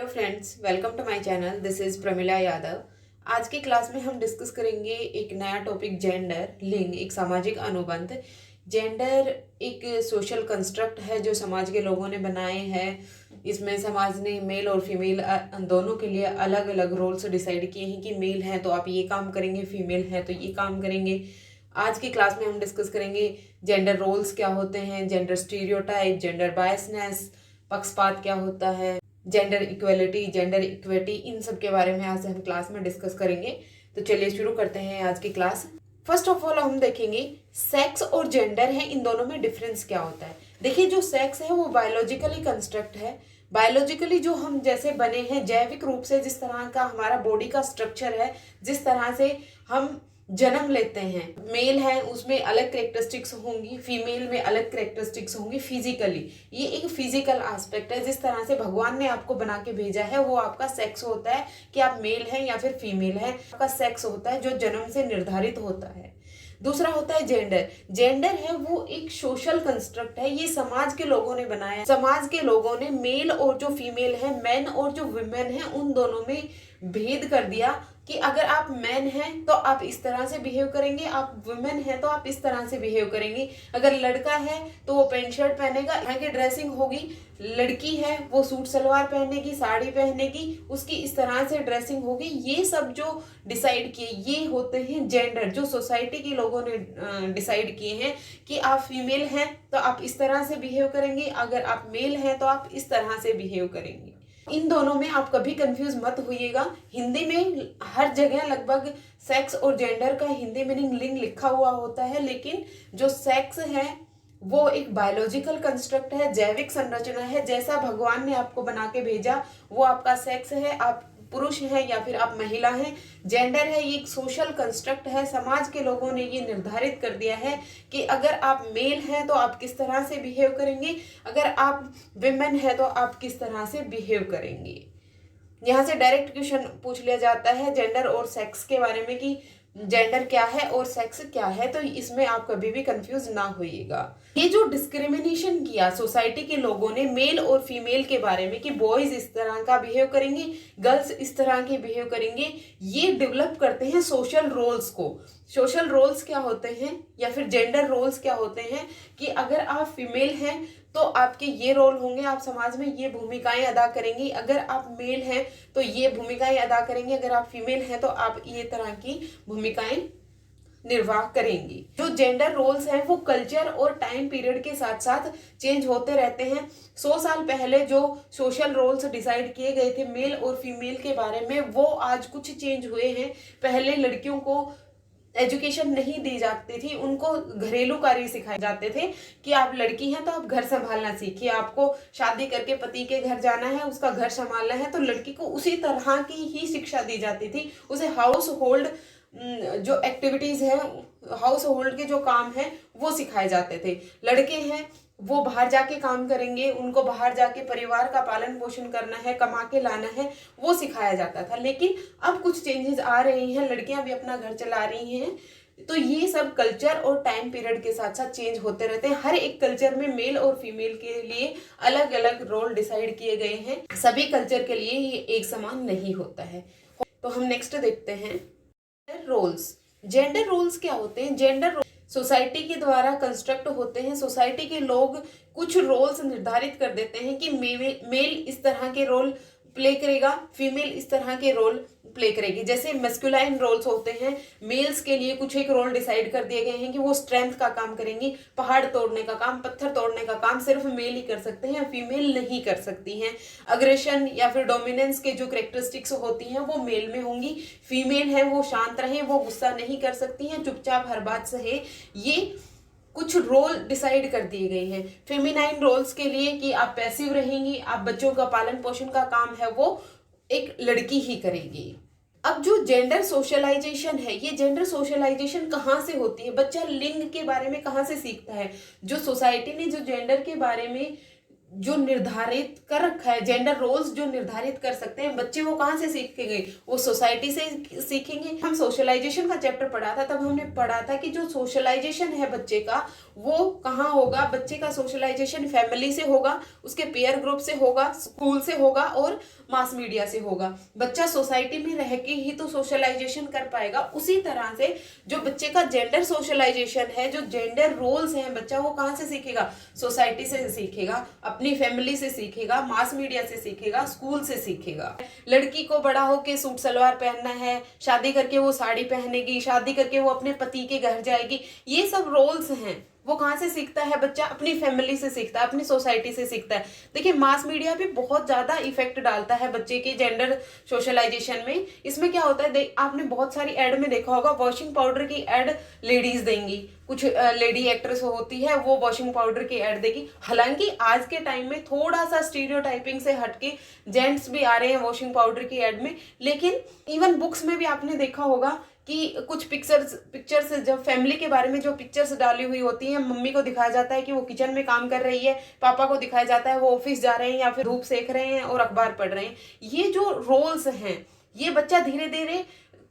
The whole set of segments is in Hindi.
Hello friends, welcome to my channel. This is Pramila Yadav. आज की क्लास में हम डिस्कस करेंगे एक नया टॉपिक, जेंडर, लिंग, एक सामाजिक अनुबंध। जेंडर एक सोशल कंस्ट्रक्ट है जो समाज के लोगों ने बनाए हैं। इसमें समाज ने मेल और फीमेल दोनों के लिए अलग अलग रोल्स डिसाइड किए हैं कि मेल हैं तो आप ये काम करेंगे, फीमेल हैं तो ये काम करेंगे। आज की क्लास में हम डिस्कस करेंगे जेंडर रोल्स क्या होते हैं, जेंडर स्टीरियोटाइप, जेंडर बायसनेस, पक्षपात क्या होता है, जेंडर इक्वलिटी, जेंडर इक्विटी, इन सब के बारे में आज हम क्लास में डिस्कस करेंगे। तो चलिए शुरू करते हैं आज की क्लास। फर्स्ट ऑफ ऑल हम देखेंगे सेक्स और जेंडर है, इन दोनों में डिफरेंस क्या होता है। देखिए, जो सेक्स है वो बायोलॉजिकली कंस्ट्रक्ट है। बायोलॉजिकली जो हम जैसे बने हैं, जैविक रूप से जिस तरह का हमारा बॉडी का स्ट्रक्चर है, जिस तरह से हम जन्म लेते हैं, मेल है उसमें अलग कैरेक्टरिस्टिक्स होंगी, फीमेल में अलग कैरेक्टरिस्टिक्स होंगी। फिजिकली ये एक फिजिकल एस्पेक्ट है। जिस तरह से भगवान ने आपको बना के भेजा है वो आपका सेक्स होता है कि आप मेल हैं या फिर फीमेल हैं। आपका सेक्स होता है जो जन्म से निर्धारित होता है। दूसरा होता है जेंडर। जेंडर है वो एक सोशल कंस्ट्रक्ट है, ये समाज के लोगों ने बनाया। समाज के लोगों ने मेल और जो फीमेल है, मैन और जो वुमेन है, उन दोनों में भेद कर दिया कि अगर आप मैन हैं तो आप इस तरह से बिहेव करेंगे, आप वुमेन हैं तो आप इस तरह से बिहेव करेंगे। अगर लड़का है तो वो पैंट शर्ट पहनेगा, यहाँ की ड्रेसिंग होगी। लड़की है वो सूट सलवार पहनेगी, साड़ी पहनेगी, उसकी इस तरह से ड्रेसिंग होगी। ये सब जो डिसाइड किए ये होते हैं जेंडर, जो सोसाइटी के लोगों ने डिसाइड किए हैं कि आप फीमेल हैं तो आप इस तरह से बिहेव करेंगे, अगर आप मेल हैं तो आप इस तरह से बिहेव करेंगे। इन दोनों में आप कभी कंफ्यूज मत होइएगा। हिंदी में हर जगह लगभग सेक्स और जेंडर का हिंदी मीनिंग लिंग लिखा हुआ होता है, लेकिन जो सेक्स है वो एक बायोलॉजिकल कंस्ट्रक्ट है, जैविक संरचना है। जैसा भगवान ने आपको बना के भेजा वो आपका सेक्स है, आप पुरुष हैं या फिर आप महिला हैं। जेंडर है ये एक सोशल कंस्ट्रक्ट है, समाज के लोगों ने ये निर्धारित कर दिया है कि अगर आप मेल हैं तो आप किस तरह से बिहेव करेंगे, अगर आप विमेन हैं तो आप किस तरह से बिहेव करेंगे। यहाँ से डायरेक्ट क्वेश्चन पूछ लिया जाता है जेंडर और सेक्स के बारे में कि जेंडर क्या है और सेक्स क्या है, तो इसमें आप कभी भी कंफ्यूज ना होइएगा। ये जो डिस्क्रिमिनेशन किया सोसाइटी के लोगों ने मेल और फीमेल के बारे में कि बॉयज इस तरह का बिहेव करेंगे, गर्ल्स इस तरह के बिहेव करेंगे, ये डेवलप करते हैं सोशल रोल्स को। सोशल रोल्स क्या होते हैं या फिर जेंडर रोल्स क्या होते हैं कि अगर आप फीमेल हैं तो आपके ये रोल होंगे, आप समाज में ये भूमिकाएं अदा करेंगी। अगर आप मेल हैं तो ये भूमिकाएं अदा करेंगे, अगर आप फीमेल हैं तो आप ये तरह की भूमिकाएं निर्वाह करेंगी। जो जेंडर रोल्स हैं वो कल्चर और टाइम पीरियड के साथ साथ चेंज होते रहते हैं। 100 साल पहले जो सोशल रोल्स डिसाइड किए गए थे मेल और फीमेल के बारे में, वो आज कुछ चेंज हुए हैं। पहले लड़कियों को एजुकेशन नहीं दी जाती थी, उनको घरेलू कार्य सिखाए जाते थे कि आप लड़की हैं तो आप घर संभालना सीखिए, आपको शादी करके पति के घर जाना है, उसका घर संभालना है, तो लड़की को उसी तरह की ही शिक्षा दी जाती थी। उसे हाउस होल्ड जो एक्टिविटीज है, हाउस होल्ड के जो काम है वो सिखाए जाते थे। लड़के हैं वो बाहर जाके काम करेंगे, उनको बाहर जाके परिवार का पालन पोषण करना है, कमा के लाना है, वो सिखाया जाता था। लेकिन अब कुछ चेंजेस आ रही हैं, लड़कियां भी अपना घर चला रही हैं। तो ये सब कल्चर और टाइम पीरियड के साथ साथ चेंज होते रहते हैं। हर एक कल्चर में मेल और फीमेल के लिए अलग अलग रोल डिसाइड किए गए हैं। सभी कल्चर के लिए ये एक समान नहीं होता है। तो हम नेक्स्ट देखते हैं रोल्स। जेंडर रोल्स क्या होते हैं? जेंडर सोसाइटी के द्वारा कंस्ट्रक्ट होते हैं। सोसाइटी के लोग कुछ रोल्स निर्धारित कर देते हैं कि मेल इस तरह के रोल प्ले करेगा, फीमेल इस तरह के रोल प्ले करेगी। जैसे मस्कुलाइन रोल्स होते हैं, मेल्स के लिए कुछ एक रोल डिसाइड कर दिए गए हैं कि वो स्ट्रेंथ का काम करेंगी, पहाड़ तोड़ने का काम, पत्थर तोड़ने का काम सिर्फ मेल ही कर सकते हैं, फीमेल नहीं कर सकती हैं। अग्रेशन या फिर डोमिनेंस के जो कैरेक्टरिस्टिक्स होती हैं वो मेल में होंगी। फीमेल है वो शांत रहे, वो गुस्सा नहीं कर सकती हैं, चुपचाप हर बात सहे। ये कुछ रोल डिसाइड कर दिए गए हैं। फेमिनाइन रोल्स के लिए कि आप पैसिव रहेंगी, आप बच्चों का पालन पोषण का काम है वो एक लड़की ही करेगी। अब जो जेंडर सोशलाइजेशन है, ये जेंडर सोशलाइजेशन कहाँ से होती है? बच्चा लिंग के बारे में कहाँ से सीखता है? जो सोसाइटी ने जो जेंडर के बारे में जो निर्धारित कर रखा है, जेंडर रोल्स जो निर्धारित कर सकते हैं बच्चे, वो कहाँ से सीखेंगे? वो सोसाइटी से सीखेंगे। हम सोशलाइजेशन का चैप्टर पढ़ा था, तब हमने पढ़ा था कि जो सोशलाइजेशन है बच्चे का, वो कहाँ होगा? बच्चे का सोशलाइजेशन फैमिली से होगा, उसके पेयर ग्रुप से होगा, स्कूल से होगा और मास मीडिया से होगा। बच्चा सोसाइटी में रह के ही तो सोशलाइजेशन कर पाएगा। उसी तरह से जो बच्चे का जेंडर सोशलाइजेशन है, जो जेंडर रोल्स हैं, बच्चा वो कहाँ से सीखेगा? सोसाइटी से सीखेगा, अपनी फैमिली से सीखेगा, मास मीडिया से सीखेगा, स्कूल से सीखेगा। लड़की को बड़ा होके सूट सलवार पहनना है, शादी करके वो साड़ी पहनेगी, शादी करके वो अपने पति के घर जाएगी, ये सब रोल्स हैं। वो कहाँ से सीखता है बच्चा? अपनी फैमिली से सीखता है, अपनी सोसाइटी से सीखता है। देखिए, मास मीडिया भी बहुत ज्यादा इफेक्ट डालता है बच्चे के जेंडर सोशलाइजेशन में। इसमें क्या होता है, आपने बहुत सारी एड में देखा होगा, वॉशिंग पाउडर की एड लेडीज देंगी, कुछ लेडी एक्ट्रेस होती है वो वॉशिंग पाउडर की एड देगी। हालांकि आज के टाइम में थोड़ा सा स्टीरियोटाइपिंग से हटके जेंट्स भी आ रहे हैं वॉशिंग पाउडर की एड में, लेकिन इवन बुक्स में भी आपने देखा होगा कि कुछ पिक्चर्स जब फैमिली के बारे में जो पिक्चर्स डाली हुई होती हैं, मम्मी को दिखाया जाता है कि वो किचन में काम कर रही है, पापा को दिखाया जाता है वो ऑफिस जा रहे हैं या फिर धूप सेक रहे हैं और अखबार पढ़ रहे हैं। ये जो रोल्स हैं, ये बच्चा धीरे धीरे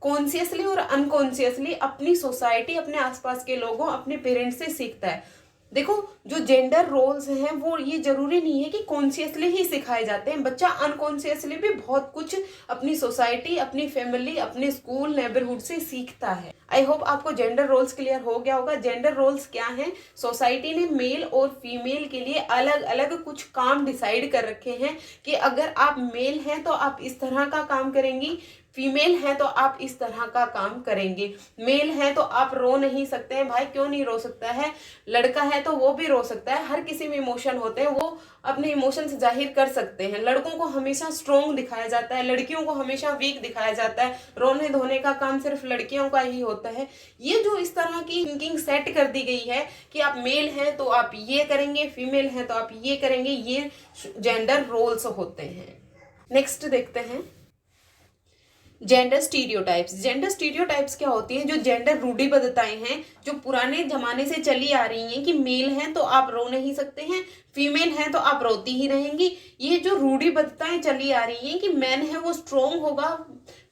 कॉन्शियसली और अनकॉन्शियसली अपनी सोसाइटी, अपने आसपास के लोगों, अपने पेरेंट्स से सीखता है। देखो, जो जेंडर रोल्स हैं वो ये जरूरी नहीं है कि कॉन्शियसली ही सिखाए जाते हैं। बच्चा अनकॉन्शियसली भी बहुत कुछ अपनी सोसाइटी, अपनी फैमिली, अपने स्कूल, नेबरहुड से सीखता है। आई होप आपको जेंडर रोल्स क्लियर हो गया होगा। जेंडर रोल्स क्या हैं? सोसाइटी ने मेल और फीमेल के लिए अलग अलग कुछ काम डिसाइड कर रखे हैं कि अगर आप मेल हैं तो आप इस तरह का काम करेंगी, फीमेल है तो आप इस तरह का काम करेंगे। मेल है तो आप रो नहीं सकते हैं, भाई क्यों नहीं रो सकता है? लड़का है तो वो भी रो सकता है। हर किसी में इमोशन होते हैं, वो अपने इमोशंस जाहिर कर सकते हैं। लड़कों को हमेशा स्ट्रोंग दिखाया जाता है, लड़कियों को हमेशा वीक दिखाया जाता है। रोने धोने का काम सिर्फ लड़कियों का ही होता है। ये जो इस तरह की थिंकिंग सेट कर दी गई है कि आप मेल हैं तो आप ये करेंगे, फीमेल हैं तो आप ये करेंगे, ये जेंडर रोल्स होते हैं। नेक्स्ट देखते हैं जेंडर स्टीरियोटाइप्स। जेंडर स्टीरियोटाइप्स क्या होती हैं? जो जेंडर रूढ़िबद्धताएं हैं जो पुराने जमाने से चली आ रही हैं कि मेल हैं तो आप रो नहीं सकते हैं, फीमेल हैं तो आप रोती ही रहेंगी। ये जो रूढ़िबद्धताएं चली आ रही हैं कि मैन है वो स्ट्रोंग होगा,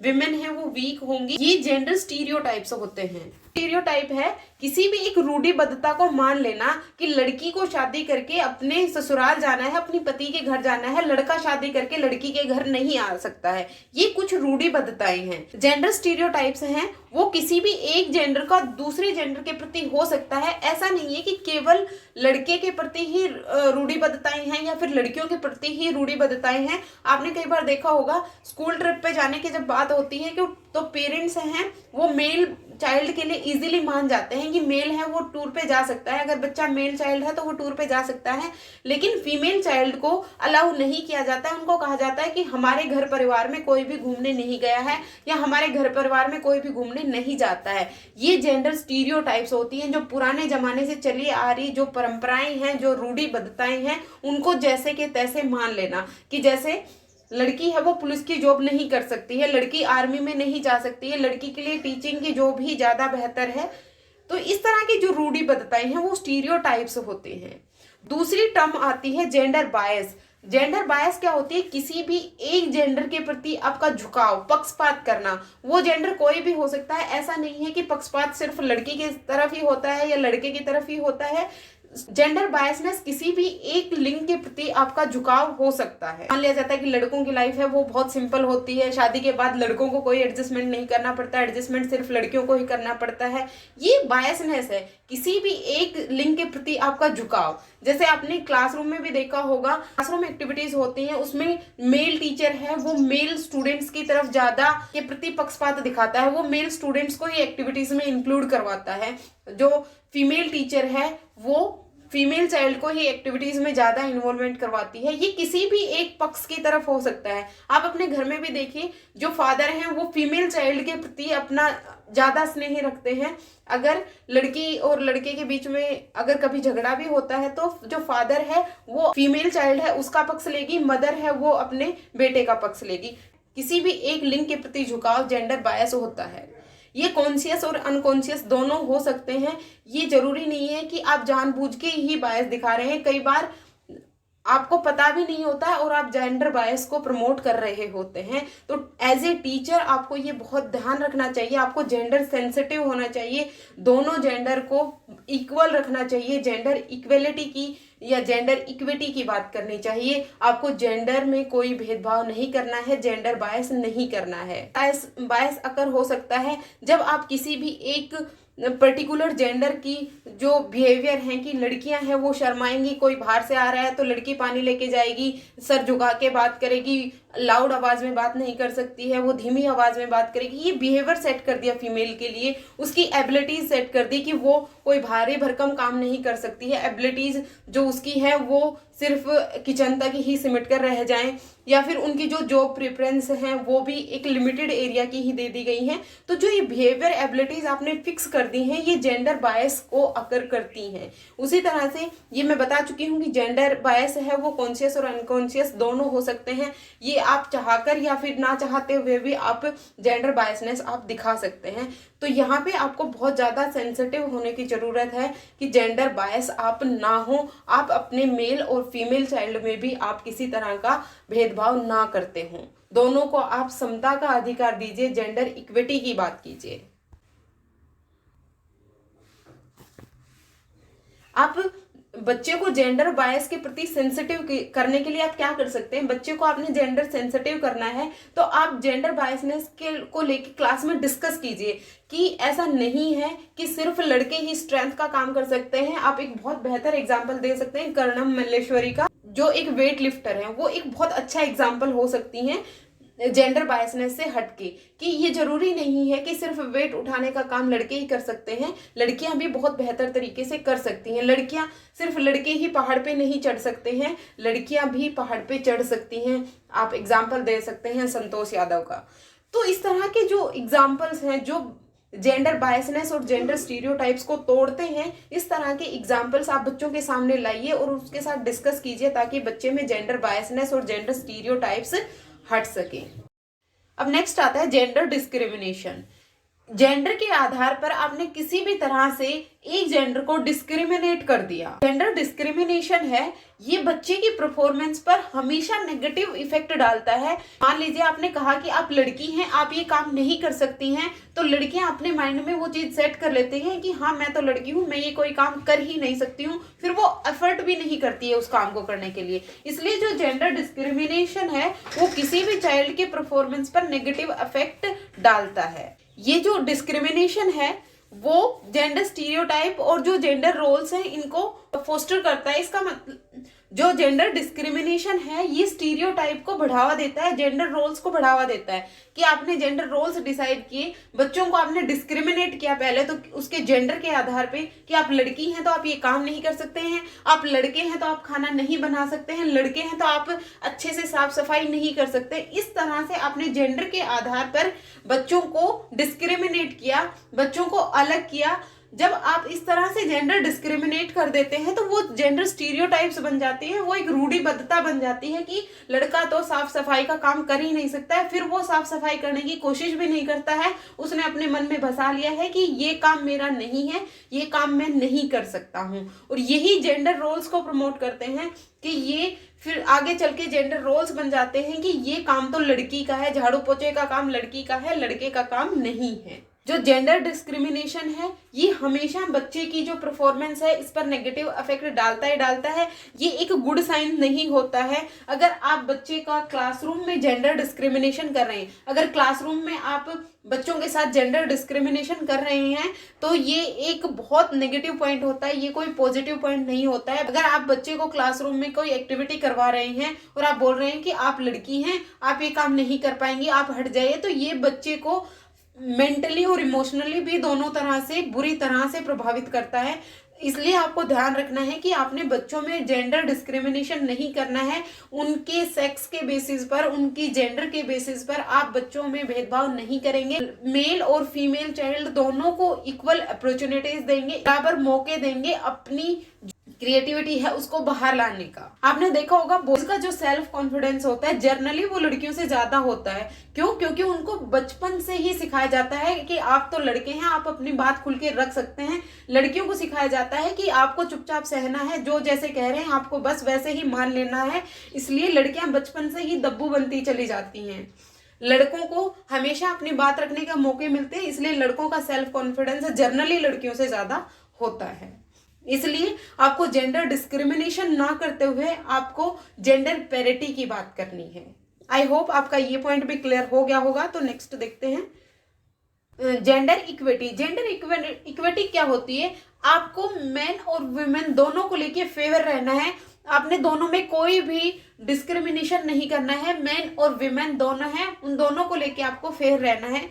विमेन है वो वीक होंगी, ये जेंडर स्टीरियोटाइप्स होते हैं। स्टीरियोटाइप है किसी भी एक रूढ़िबद्धता को मान लेना कि लड़की को शादी करके अपने ससुराल जाना है, अपनी पति के घर जाना है, लड़का शादी करके लड़की के घर नहीं आ सकता है। ये कुछ रूढ़िबद्धताएं हैं। जेंडर स्टीरियोटाइप्स हैं वो किसी भी एक जेंडर का दूसरे जेंडर के प्रति हो सकता है। ऐसा नहीं है कि केवल लड़के के प्रति ही रूढ़िबद्धताएं हैं या फिर लड़कियों के प्रति ही रूढ़िबद्धताएं हैं। आपने कई बार देखा होगा स्कूल ट्रिप पे जाने की जब बात होती है कि तो पेरेंट्स हैं वो मेल चाइल्ड के लिए इजीली मान जाते हैं कि मेल है वो टूर पे जा सकता है, अगर बच्चा मेल चाइल्ड है तो वो टूर पे जा सकता है। लेकिन फीमेल चाइल्ड को अलाउ नहीं किया जाता है। उनको कहा जाता है कि हमारे घर परिवार में कोई भी घूमने नहीं गया है या हमारे घर परिवार में कोई भी घूमने नहीं जाता है। ये जेंडर स्टीरियोटाइप्स होती हैं जो पुराने जमाने से चली आ रही जो परंपराएं हैं, जो रूढ़िबद्धताएं हैं, उनको जैसे के तैसे मान लेना कि जैसे लड़की है वो पुलिस की जॉब नहीं कर सकती है, लड़की आर्मी में नहीं जा सकती है, लड़की के लिए टीचिंग की जॉब ही ज्यादा बेहतर है। तो इस तरह की जो रूढ़िबद्धताएं हैं वो स्टीरियोटाइप्स होते हैं। दूसरी टर्म आती है जेंडर बायस। जेंडर बायस क्या होती है? किसी भी एक जेंडर के प्रति आपका झुकाव, पक्षपात करना। वो जेंडर कोई भी हो सकता है, ऐसा नहीं है कि पक्षपात सिर्फ लड़की की तरफ ही होता है या लड़के की तरफ ही होता है। जेंडर बायसनेस किसी भी एक लिंग के प्रति आपका झुकाव हो सकता है। मान लिया जाता है कि लड़कों की लाइफ है वो बहुत सिंपल होती है, शादी के बाद लड़कों को कोई एडजस्टमेंट नहीं करना पड़ता, एडजस्टमेंट सिर्फ लड़कियों को ही करना पड़ता है। ये बायसनेस है, किसी भी एक लिंग के प्रति आपका झुकाव। जैसे आपने क्लासरूम में भी देखा होगा, क्लासरूम एक्टिविटीज होती हैं उसमें मेल टीचर है वो मेल स्टूडेंट्स की तरफ ज्यादा के प्रति पक्षपात दिखाता है, वो मेल स्टूडेंट्स को ही एक्टिविटीज में इंक्लूड करवाता है। जो फीमेल टीचर है वो फीमेल चाइल्ड को ही एक्टिविटीज में ज्यादा इन्वॉल्वमेंट करवाती है। ये किसी भी एक पक्ष की तरफ हो सकता है। आप अपने घर में भी देखिए, जो फादर हैं वो फीमेल चाइल्ड के प्रति अपना ज्यादा स्नेह रखते हैं। अगर लड़की और लड़के के बीच में अगर कभी झगड़ा भी होता है तो जो फादर है वो फीमेल चाइल्ड है उसका पक्ष लेगी, मदर है वो अपने बेटे का पक्ष लेगी। किसी भी एक लिंग के प्रति झुकाव जेंडर बायस होता है। ये कॉन्शियस और अनकॉन्शियस दोनों हो सकते हैं। ये जरूरी नहीं है कि आप जानबूझ के ही बायस दिखा रहे हैं। कई बार आपको पता भी नहीं होता है और आप जेंडर बायस को प्रमोट कर रहे होते हैं। तो एज ए टीचर आपको ये बहुत ध्यान रखना चाहिए, आपको जेंडर सेंसिटिव होना चाहिए, दोनों जेंडर को इक्वल रखना चाहिए, जेंडर इक्वलिटी की या जेंडर इक्विटी की बात करनी चाहिए। आपको जेंडर में कोई भेदभाव नहीं करना है, जेंडर बायस नहीं करना है। बायस अकर हो सकता है जब आप किसी भी एक पर्टिकुलर जेंडर की जो बिहेवियर है कि लड़कियां हैं वो शर्माएंगी, कोई बाहर से आ रहा है तो लड़की पानी लेके जाएगी, सर झुका के बात करेगी, लाउड आवाज में बात नहीं कर सकती है, वो धीमी आवाज में बात करेगी। ये बिहेवियर सेट कर दिया फीमेल के लिए, उसकी एबिलिटीज सेट कर दी कि वो कोई भारी भरकम काम नहीं कर सकती है, एबिलिटीज जो उसकी है वो सिर्फ किचन तक ही सिमट कर रह जाएं, या फिर उनकी जो जॉब प्रेफरेंस हैं वो भी एक लिमिटेड एरिया की ही दे दी गई हैं। तो जो ये बिहेवियर एबिलिटीज आपने फिक्स कर दी हैं ये जेंडर बायस को अकर करती हैं। उसी तरह से ये मैं बता चुकी हूँ कि जेंडर बायस है वो कॉन्शियस और अनकॉन्शियस दोनों हो सकते हैं। ये आप चाहकर या फिर ना चाहते हुए भी आप जेंडर बायसनेस आप दिखा सकते हैं। तो यहाँ पे आपको बहुत ज़्यादा सेंसिटिव होने की ज़रूरत है कि जेंडर बायस आप ना हो, आप अपने मेल और फीमेल चाइल्ड में भी आप किसी तरह का भेदभाव ना करते हों, दोनों को आप समता का अधिकार दीजिए, जेंडर इक्विटी की बात कीजिए। आप बच्चे को जेंडर बायस के प्रति सेंसिटिव करने के लिए आप क्या कर सकते हैं, बच्चे को आपने जेंडर सेंसिटिव करना है तो आप जेंडर बायसनेस को लेके क्लास में डिस्कस कीजिए कि ऐसा नहीं है कि सिर्फ लड़के ही स्ट्रेंथ का काम कर सकते हैं। आप एक बहुत बेहतर एग्जांपल दे सकते हैं कर्णम मल्लेश्वरी का, जो एक वेट लिफ्टर है, वो एक बहुत अच्छा एग्जाम्पल हो सकती हैं जेंडर बायसनेस से हटके, कि ये जरूरी नहीं है कि सिर्फ वेट उठाने का काम लड़के ही कर सकते हैं, लड़कियां भी बहुत बेहतर तरीके से कर सकती हैं। लड़कियां सिर्फ लड़के ही पहाड़ पे नहीं चढ़ सकते हैं, लड़कियां भी पहाड़ पे चढ़ सकती हैं। आप एग्जाम्पल दे सकते हैं संतोष यादव का। तो इस तरह के जो एग्जाम्पल्स हैं जो जेंडर बायसनेस और जेंडर स्टीरियोटाइप्स को तोड़ते हैं, इस तरह के एग्जाम्पल्स आप बच्चों के सामने लाइए और उसके साथ डिस्कस कीजिए ताकि बच्चे में जेंडर बायसनेस और जेंडर स्टीरियोटाइप्स हट सके। अब नेक्स्ट आता है जेंडर डिस्क्रिमिनेशन। जेंडर के आधार पर आपने किसी भी तरह से एक जेंडर को डिस्क्रिमिनेट कर दिया। जेंडर डिस्क्रिमिनेशन है ये बच्चे की परफॉर्मेंस पर हमेशा नेगेटिव इफेक्ट डालता है। मान लीजिए आपने कहा कि आप लड़की हैं, आप ये काम नहीं कर सकती हैं, तो लड़कियां अपने माइंड में वो चीज सेट कर लेती हैं कि हाँ मैं तो लड़की हूँ, मैं ये कोई काम कर ही नहीं सकती हूँ, फिर वो एफर्ट भी नहीं करती है उस काम को करने के लिए। इसलिए जो जेंडर डिस्क्रिमिनेशन है वो किसी भी चाइल्ड के परफॉर्मेंस पर नेगेटिव इफेक्ट डालता है। ये जो डिस्क्रिमिनेशन है वो जेंडर स्टीरियोटाइप और जो जेंडर रोल्स हैं इनको फोस्टर करता है। इसका मतलब जो जेंडर डिस्क्रिमिनेशन है ये स्टीरियोटाइप को बढ़ावा देता है, जेंडर रोल्स को बढ़ावा देता है कि आपने जेंडर रोल्स डिसाइड किए, बच्चों को आपने डिस्क्रिमिनेट किया पहले तो उसके जेंडर के आधार पे कि आप लड़की हैं तो आप ये काम नहीं कर सकते हैं, आप लड़के हैं तो आप खाना नहीं बना सकते हैं, लड़के हैं तो आप अच्छे से साफ सफाई नहीं कर सकते। इस तरह से आपने जेंडर के आधार पर बच्चों को डिस्क्रिमिनेट किया, बच्चों को अलग किया। जब आप इस तरह से जेंडर डिस्क्रिमिनेट कर देते हैं तो वो जेंडर स्टीरियोटाइप्स बन जाती है, वो एक रूढ़िबद्धता बन जाती है कि लड़का तो साफ सफाई का काम कर ही नहीं सकता है, फिर वो साफ सफाई करने की कोशिश भी नहीं करता है, उसने अपने मन में बसा लिया है कि ये काम मेरा नहीं है, ये काम मैं नहीं कर सकता हूँ। और यही जेंडर रोल्स को प्रमोट करते हैं कि ये फिर आगे चल के जेंडर रोल्स बन जाते हैं कि ये काम तो लड़की का है, झाड़ू पोछे का काम लड़की का है, लड़के का काम नहीं है। जो जेंडर डिस्क्रिमिनेशन है ये हमेशा बच्चे की जो परफॉर्मेंस है इस पर नेगेटिव इफेक्ट डालता ही डालता है। ये एक गुड साइन नहीं होता है। अगर आप बच्चे का क्लासरूम में जेंडर डिस्क्रिमिनेशन कर रहे हैं, अगर क्लासरूम में आप बच्चों के साथ जेंडर डिस्क्रिमिनेशन कर रहे हैं तो ये एक बहुत नेगेटिव पॉइंट होता है, ये कोई पॉजिटिव पॉइंट नहीं होता है। अगर आप बच्चे को क्लासरूम में कोई एक्टिविटी करवा रहे हैं और आप बोल रहे हैं कि आप लड़की हैं, आप ये काम नहीं कर पाएंगी, आप हट जाइए, तो ये बच्चे को मेंटली और इमोशनली भी दोनों तरह से बुरी तरह से प्रभावित करता है। इसलिए आपको ध्यान रखना है कि आपने बच्चों में जेंडर डिस्क्रिमिनेशन नहीं करना है। उनके सेक्स के बेसिस पर, उनकी जेंडर के बेसिस पर आप बच्चों में भेदभाव नहीं करेंगे। मेल और फीमेल चाइल्ड दोनों को इक्वल अपॉर्चुनिटीज देंगे, बराबर मौके देंगे अपनी क्रिएटिविटी है उसको बाहर लाने का। आपने देखा होगा बॉयज का जो सेल्फ कॉन्फिडेंस होता है जनरली वो लड़कियों से ज्यादा होता है। क्यों? क्योंकि उनको बचपन से ही सिखाया जाता है कि आप तो लड़के हैं, आप अपनी बात खुल के रख सकते हैं। लड़कियों को सिखाया जाता है कि आपको चुपचाप सहना है, जो जैसे कह रहे हैं आपको बस वैसे ही मान लेना है। इसलिए लड़कियां बचपन से ही दब्बू बनती चली जाती हैं। लड़कों को हमेशा अपनी बात रखने का मौके मिलते हैं, इसलिए लड़कों का सेल्फ कॉन्फिडेंस जनरली लड़कियों से ज्यादा होता है। इसलिए आपको जेंडर डिस्क्रिमिनेशन ना करते हुए आपको जेंडर पैरिटी की बात करनी है। आई होप आपका ये पॉइंट भी क्लियर हो गया होगा। तो नेक्स्ट देखते हैं जेंडर इक्विटी। जेंडर इक्विटी क्या होती है? आपको मेन और वुमेन दोनों को लेके फेवर रहना है। आपने दोनों में कोई भी डिस्क्रिमिनेशन नहीं करना है। मेन और वुमेन दोनों हैं, उन दोनों को लेके आपको फेयर रहना है।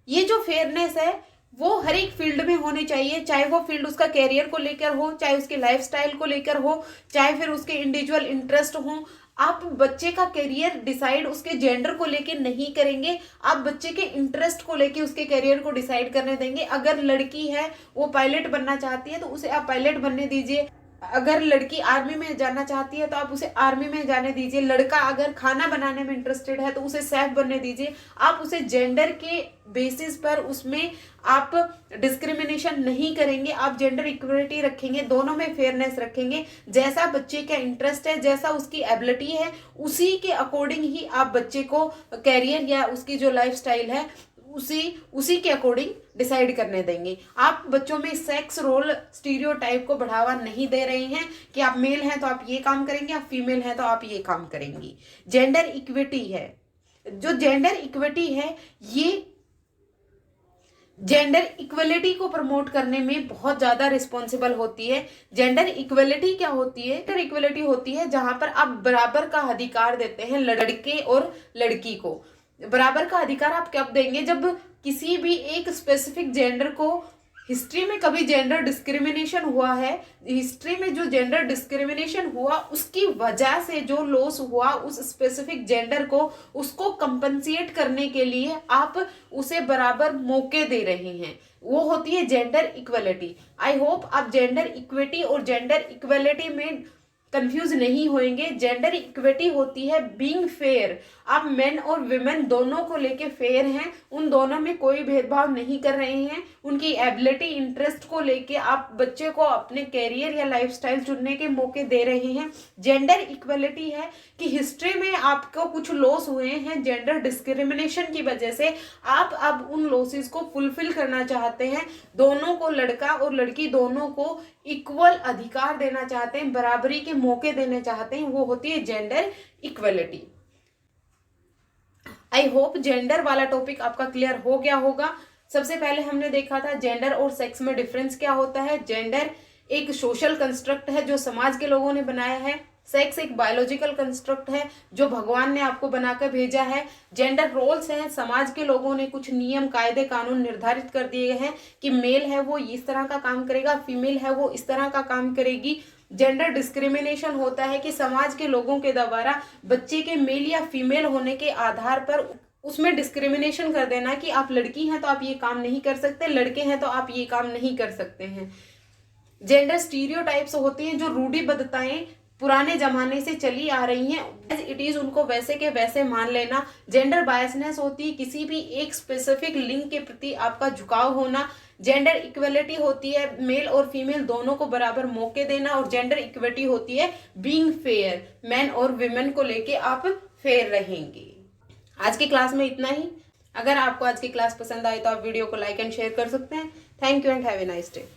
ये जो फेयरनेस है वो हर एक फील्ड में होनी चाहिए, चाहे वो फील्ड उसका कैरियर को लेकर हो, चाहे उसके लाइफस्टाइल को लेकर हो, चाहे फिर उसके इंडिविजुअल इंटरेस्ट हो। आप बच्चे का करियर डिसाइड उसके जेंडर को लेके नहीं करेंगे, आप बच्चे के इंटरेस्ट को लेके उसके करियर को डिसाइड करने देंगे। अगर लड़की है वो पायलट बनना चाहती है तो उसे आप पायलट बनने दीजिए। अगर लड़की आर्मी में जाना चाहती है तो आप उसे आर्मी में जाने दीजिए। लड़का अगर खाना बनाने में इंटरेस्टेड है तो उसे शेफ बनने दीजिए। आप उसे जेंडर के बेसिस पर उसमें आप डिस्क्रिमिनेशन नहीं करेंगे, आप जेंडर इक्वलिटी रखेंगे, दोनों में फेयरनेस रखेंगे। जैसा बच्चे का इंटरेस्ट है, जैसा उसकी एबिलिटी है, उसी के अकॉर्डिंग ही आप बच्चे को कैरियर या उसकी जो लाइफस्टाइल है उसी के अकॉर्डिंग डिसाइड करने देंगे। आप बच्चों में सेक्स रोल स्टीरियोटाइप को बढ़ावा नहीं दे रहे हैं कि आप मेल हैं तो आप ये काम करेंगे, आप फीमेल हैं तो आप ये काम करेंगी। जेंडर इक्विटी है, जो जेंडर इक्विटी है ये जेंडर इक्वलिटी को प्रमोट करने में बहुत ज्यादा रिस्पॉन्सिबल होती है। जेंडर इक्वलिटी क्या होती है? जेंडर इक्वलिटी होती है जहां पर आप बराबर का अधिकार देते हैं लड़के और लड़की को। बराबर का अधिकार आप कब देंगे? जब किसी भी एक स्पेसिफिक जेंडर को हिस्ट्री में कभी जेंडर डिस्क्रिमिनेशन हुआ है, हिस्ट्री में जो जेंडर डिस्क्रिमिनेशन हुआ उसकी वजह से जो लॉस हुआ उस स्पेसिफिक जेंडर को, उसको कंपनसेट करने के लिए आप उसे बराबर मौके दे रहे हैं, वो होती है जेंडर इक्वलिटी। आई होप आप जेंडर इक्विटी और जेंडर इक्वलिटी में कंफ्यूज नहीं होंगे। जेंडर इक्विटी होती है बीइंग फेयर। आप मेन और वुमेन दोनों को लेके फेयर हैं, उन दोनों में कोई भेदभाव नहीं कर रहे हैं। उनकी एबिलिटी इंटरेस्ट को लेके आप बच्चे को अपने कैरियर या लाइफस्टाइल चुनने के मौके दे रहे हैं। जेंडर इक्वलिटी है कि हिस्ट्री में आपको कुछ लॉस हुए हैं जेंडर डिस्क्रिमिनेशन की वजह से, आप अब उन लॉसेस को फुलफिल करना चाहते हैं। दोनों को, लड़का और लड़की दोनों को इक्वल अधिकार देना चाहते हैं, बराबरी के मौके देने चाहते हैं, वो होती है gender equality. I hope gender वाला टॉपिक आपका क्लियर हो गया होगा। सबसे पहले हमने देखा था जेंडर और सेक्स में डिफरेंस क्या होता है। जेंडर एक सोशल कंस्ट्रक्ट है जो समाज के लोगों ने बनाया है। सेक्स एक बायोलॉजिकल कंस्ट्रक्ट है जो भगवान ने आपको बनाकर भेजा है। जेंडर रोल्स हैं, समाज के लोगों ने कुछ नियम कायदे कानून निर्धारित कर दिए हैं कि मेल है वो इस तरह का काम करेगा, फीमेल है वो इस तरह का काम करेगी। जेंडर डिस्क्रिमिनेशन होता है कि समाज के लोगों के द्वारा बच्चे के मेल या फीमेल होने के आधार पर उसमें डिस्क्रिमिनेशन कर देना कि आप लड़की हैं तो आप ये काम नहीं कर सकते, लड़के हैं तो आप ये काम नहीं कर सकते हैं। जेंडर स्टीरियोटाइप्स होते हैं जो रूढ़िबद्धताएं पुराने जमाने से चली आ रही हैं, एज इट इज उनको वैसे के वैसे मान लेना। जेंडर बायसनेस होती है किसी भी एक स्पेसिफिक लिंग के प्रति आपका झुकाव होना। जेंडर इक्वलिटी होती है मेल और फीमेल दोनों को बराबर मौके देना। और जेंडर इक्विटी होती है बीइंग फेयर, मैन और वुमेन को लेके आप फेयर रहेंगे। आज की क्लास में इतना ही। अगर आपको आज की क्लास पसंद आई तो आप वीडियो को लाइक एंड शेयर कर सकते हैं। Thank you and have a nice day.